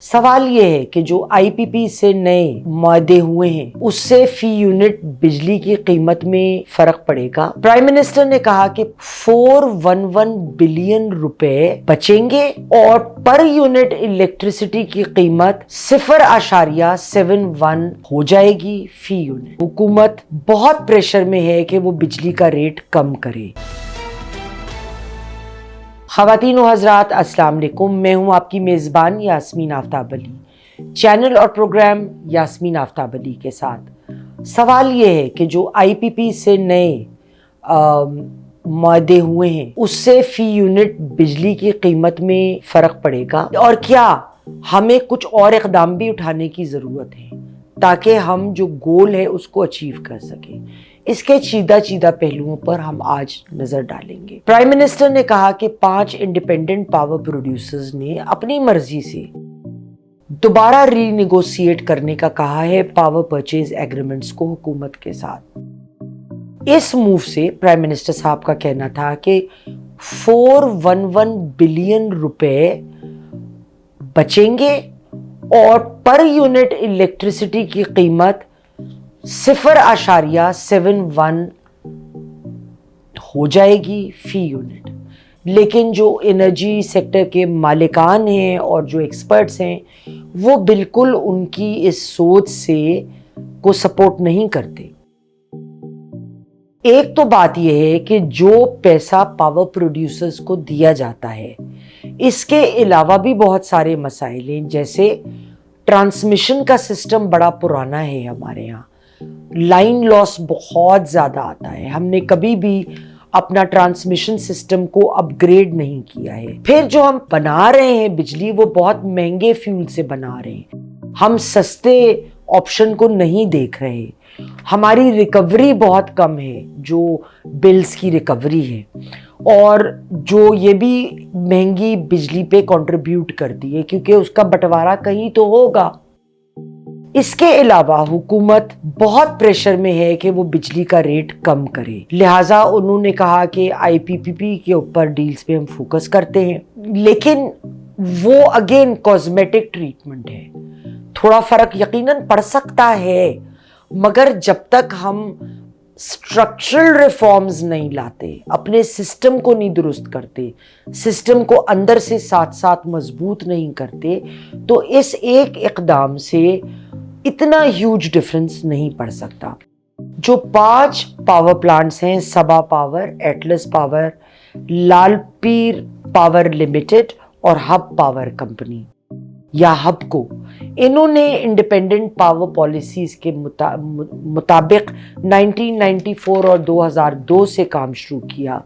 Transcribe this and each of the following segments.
सवाल ये है कि जो आईपीपी से नए मुआहदे हुए हैं उससे फी यूनिट बिजली की कीमत में फर्क पड़ेगा। प्राइम मिनिस्टर ने कहा कि 411 बिलियन रुपए बचेंगे और पर यूनिट इलेक्ट्रिसिटी की कीमत 0.71 हो जाएगी फी यूनिट। हुकूमत बहुत प्रेशर में है कि वो बिजली का रेट कम करे। ख़वातीन व हज़रात अस्सलाम वालेकुम, मैं हूँ आपकी मेज़बान यास्मीन आफ्ताब अली, चैनल और प्रोग्राम यास्मीन आफ्ताब अली के साथ। सवाल ये है कि जो आईपीपी से नए मुआहदे हुए हैं उससे फ़ी यूनिट बिजली की कीमत में फ़र्क पड़ेगा और क्या हमें कुछ और इक़दाम भी उठाने की ज़रूरत है ताकि हम जो गोल है उसको अचीव कर सकें। इसके चीदा पहलुओं पर हम आज नजर डालेंगे। प्राइम मिनिस्टर ने कहा कि 5 इंडिपेंडेंट पावर प्रोड्यूसर्स ने अपनी मर्जी से दोबारा रीनेगोशिएट करने का कहा है पावर परचेज एग्रीमेंट्स को हुकूमत के साथ। इस मूव से प्राइम मिनिस्टर साहब का कहना था कि 411 बिलियन रुपए बचेंगे और पर यूनिट इलेक्ट्रिसिटी की कीमत 0.71 हो जाएगी फी यूनिट। लेकिन जो एनर्जी सेक्टर के मालिकान हैं और जो एक्सपर्ट्स हैं वो बिल्कुल उनकी इस सोच से को सपोर्ट नहीं करते। एक तो बात यह है कि जो पैसा पावर प्रोड्यूसर्स को दिया जाता है इसके अलावा भी बहुत सारे मसाइल हैं, जैसे ट्रांसमिशन का सिस्टम बड़ा पुराना है हमारे यहाँ, लाइन लॉस बहुत ज़्यादा आता है, हमने कभी भी अपना ट्रांसमिशन सिस्टम को अपग्रेड नहीं किया है। फिर जो हम बना रहे हैं बिजली वो बहुत महंगे फ्यूल से बना रहे हैं, हम सस्ते ऑप्शन को नहीं देख रहे, हमारी रिकवरी बहुत कम है जो बिल्स की रिकवरी है, और जो ये भी महंगी बिजली पे कंट्रीब्यूट करती है क्योंकि उसका बंटवारा कहीं तो होगा। इसके अलावा हुकूमत बहुत प्रेशर में है कि वो बिजली का रेट कम करे, लिहाजा उन्होंने कहा कि आईपीपी के ऊपर डील्स पे हम फोकस करते हैं। लेकिन वो अगेन कॉस्मेटिक ट्रीटमेंट है, थोड़ा फर्क यकीनन पड़ सकता है, मगर जब तक हम स्ट्रक्चरल रिफॉर्म्स नहीं लाते, अपने सिस्टम को नहीं दुरुस्त करते, सिस्टम को अंदर से साथ साथ मजबूत नहीं करते, तो इस एक इक़दाम से इतना ह्यूज डिफरेंस नहीं पड़ सकता। जो 5 पावर प्लांट्स हैं, सबा पावर, एटलस पावर, लाल पीर पावर लिमिटेड और हब पावर कंपनी या हब को, इन्होंने इंडिपेंडेंट पावर पॉलिसीज के मुताबिक 1994 और 2002 से काम शुरू किया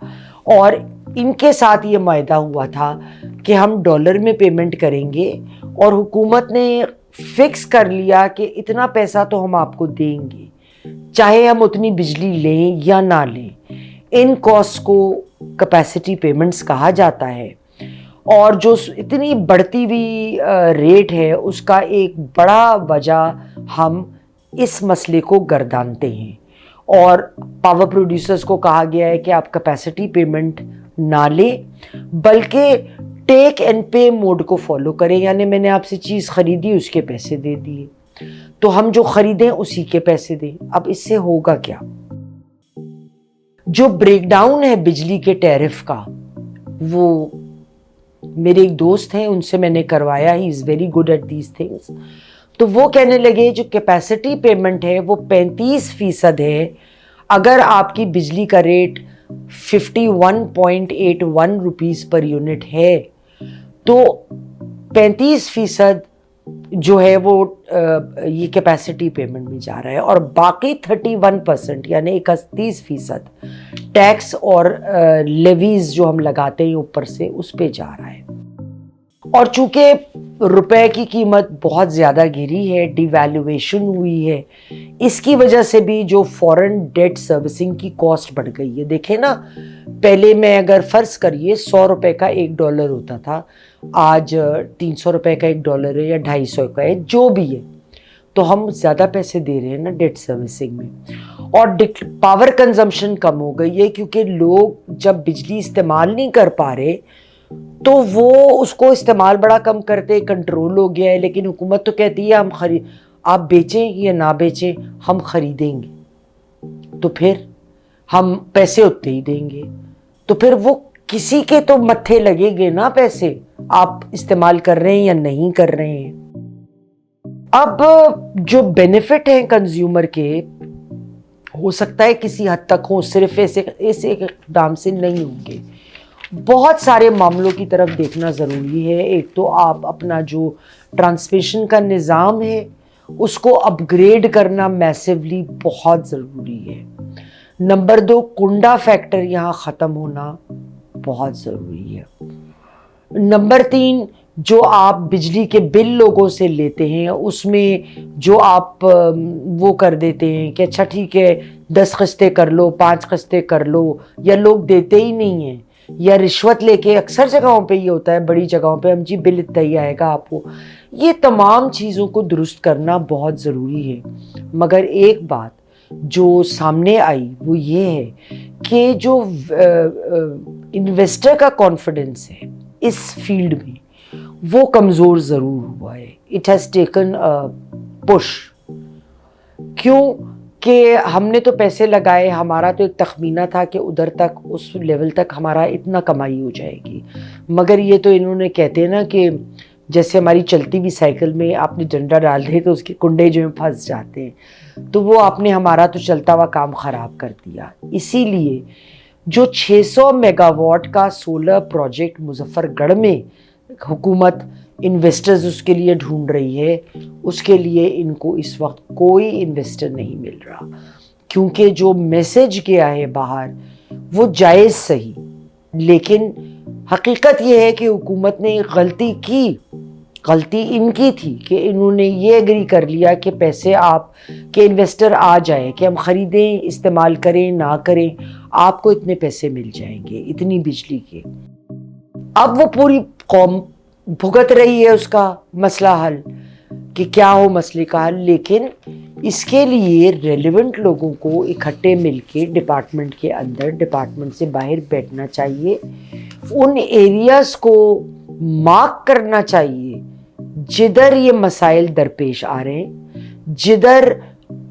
और इनके साथ ये मुआहदा हुआ था कि हम डॉलर में पेमेंट करेंगे और हुकूमत ने फिक्स कर लिया कि इतना पैसा तो हम आपको देंगे, चाहे हम उतनी बिजली लें या ना लें। इन कॉस्ट को कैपेसिटी पेमेंट्स कहा जाता है और जो इतनी बढ़ती हुई रेट है उसका एक बड़ा वजह हम इस मसले को गर्दानते हैं और पावर प्रोड्यूसर्स को कहा गया है कि आप कैपेसिटी पेमेंट ना लें बल्कि टेक एंड पे मोड को फॉलो करें, यानी मैंने आपसे चीज़ खरीदी उसके पैसे दे दिए तो हम जो खरीदें उसी के पैसे दें। अब इससे होगा क्या? जो ब्रेकडाउन है बिजली के टैरिफ का, वो मेरे एक दोस्त हैं उनसे मैंने करवाया, he is very good at these things. तो वो कहने लगे जो कैपेसिटी पेमेंट है वो 35% है। अगर आपकी बिजली का रेट 51.81 रुपीज़ पर यूनिट है तो 35% जो है वो ये कैपेसिटी पेमेंट में जा रहा है और बाकी 31% यानी 31% टैक्स और लेवीज जो हम लगाते हैं ऊपर से उस पे जा रहा है। और चूंकि रुपए की कीमत बहुत ज़्यादा गिरी है, डिवैल्यूएशन हुई है, इसकी वजह से भी जो फॉरेन डेट सर्विसिंग की कॉस्ट बढ़ गई है। देखें ना, पहले मैं अगर फ़र्ज़ करिए 100 रुपये का $1 होता था, आज 300 रुपये का $1 है या 250 का है, जो भी है, तो हम ज़्यादा पैसे दे रहे हैं ना डेट सर्विसिंग में। और पावर कंजम्पशन कम हो गई है क्योंकि लोग जब बिजली इस्तेमाल नहीं कर पा रहे تو وہ اس کو استعمال بڑا کم کرتے, کنٹرول ہو گیا ہے. لیکن حکومت تو کہتی ہے آپ بیچیں یا نہ بیچیں ہم خریدیں گے, تو پھر ہم پیسے اتنے ہی دیں گے. تو پھر وہ کسی کے تو متھے لگے گے نا پیسے, آپ استعمال کر رہے ہیں یا نہیں کر رہے ہیں. اب جو بینیفٹ ہیں کنزیومر کے, ہو سکتا ہے کسی حد تک ہوں, صرف ایسے اقدام سے نہیں ہوں گے. بہت سارے معاملوں کی طرف دیکھنا ضروری ہے. ایک تو آپ اپنا جو ٹرانسمیشن کا نظام ہے اس کو اپ گریڈ کرنا میسیولی بہت ضروری ہے. نمبر 2, کنڈا فیکٹر یہاں ختم ہونا بہت ضروری ہے. نمبر 3, جو آپ بجلی کے بل لوگوں سے لیتے ہیں اس میں جو آپ وہ کر دیتے ہیں کہ اچھا ٹھیک ہے 10 قسطیں کر لو, 5 قسطیں کر لو, یا لوگ دیتے ہی نہیں ہیں, یا رشوت لے کے, اکثر جگہوں پہ یہ ہوتا ہے, بڑی جگہوں پہ ہم جی بل اتنا ہی آئے گا آپ کو. یہ تمام چیزوں کو درست کرنا بہت ضروری ہے. مگر ایک بات جو سامنے آئی وہ یہ ہے کہ جو انویسٹر کا کانفیڈنس ہے اس فیلڈ میں وہ کمزور ضرور ہوا ہے. It has taken push. کیوں کہ ہم نے تو پیسے لگائے, ہمارا تو ایک تخمینہ تھا کہ ادھر تک اس لیول تک ہمارا اتنا کمائی ہو جائے گی. مگر یہ تو انہوں نے کہتے ہیں نا کہ جیسے ہماری چلتی ہوئی سائیکل میں آپ نے ڈنڈا ڈال دے تو اس کے کنڈے جو ہیں پھنس جاتے ہیں, تو وہ آپ نے ہمارا تو چلتا ہوا کام خراب کر دیا. اسی لیے جو 600 میگا واٹ کا سولر پروجیکٹ مظفر گڑھ میں حکومت انویسٹرز اس کے لیے ڈھونڈ رہی ہے, اس کے لیے ان کو اس وقت کوئی انویسٹر نہیں مل رہا. کیونکہ جو میسج گیا ہے باہر وہ جائز صحیح, لیکن حقیقت یہ ہے کہ حکومت نے غلطی کی. غلطی ان کی تھی کہ انہوں نے یہ ایگری کر لیا کہ پیسے آپ کے انویسٹر آ جائے کہ ہم خریدیں, استعمال کریں نہ کریں, آپ کو اتنے پیسے مل جائیں گے, اتنی بجلی کے. اب وہ پوری قوم بھگت رہی ہے اس کا مسئلہ حل کہ کیا ہو مسئلے کا حل. لیکن اس کے لیے ریلیونٹ لوگوں کو اکٹھے مل کے ڈپارٹمنٹ کے اندر, ڈپارٹمنٹ سے باہر بیٹھنا چاہیے, ان ایریاز کو مارک کرنا چاہیے جدھر یہ مسائل درپیش آ رہے ہیں, جدھر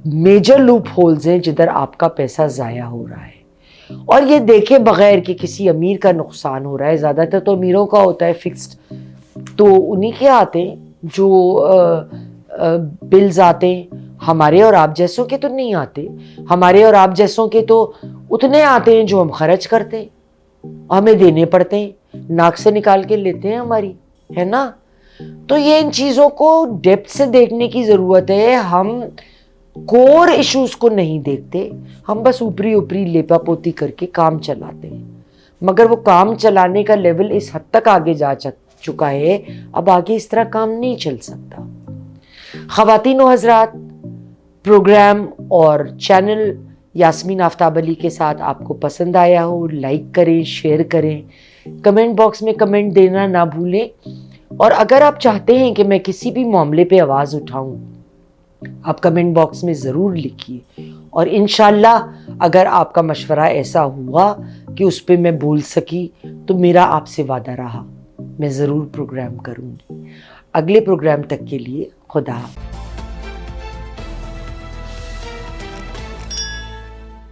میجر لوپ ہولز ہیں, جدھر آپ کا پیسہ ضائع ہو رہا ہے. اور یہ دیکھے بغیر کہ کسی امیر کا نقصان ہو رہا ہے, زیادہ تر تو امیروں کا ہوتا ہے فکسڈ, تو انہی کے آتے ہیں جو بلز آتے ہیں, ہمارے اور آپ جیسوں کے تو نہیں آتے. ہمارے اور آپ جیسوں کے تو اتنے آتے ہیں جو ہم خرچ کرتے ہیں, ہمیں دینے پڑتے ہیں, ناک سے نکال کے لیتے ہیں ہماری, ہے نا. تو یہ ان چیزوں کو ڈیپتھ سے دیکھنے کی ضرورت ہے. ہم کور ایشوز کو نہیں دیکھتے, ہم بس اوپری لیپا پوتی کر کے کام چلاتے ہیں. مگر وہ کام چلانے کا لیول اس حد تک آگے جا چکا ہے, اب آگے اس طرح کام نہیں چل سکتا. خواتین و حضرات, پروگرام اور چینل یاسمین آفتاب علی کے ساتھ آپ کو پسند آیا ہو, لائک کریں, شیئر کریں, کمنٹ باکس میں کمنٹ دینا نہ بھولیں. اور اگر آپ چاہتے ہیں کہ میں کسی بھی معاملے پہ آواز اٹھاؤں, آپ کمنٹ باکس میں ضرور لکھیے, اور انشاءاللہ اگر آپ کا مشورہ ایسا ہوا کہ اس پہ میں بول سکی تو میرا آپ سے وعدہ رہا, میں ضرور پروگرام کروں گی. اگلے پروگرام تک کے لیے خدا حافظ.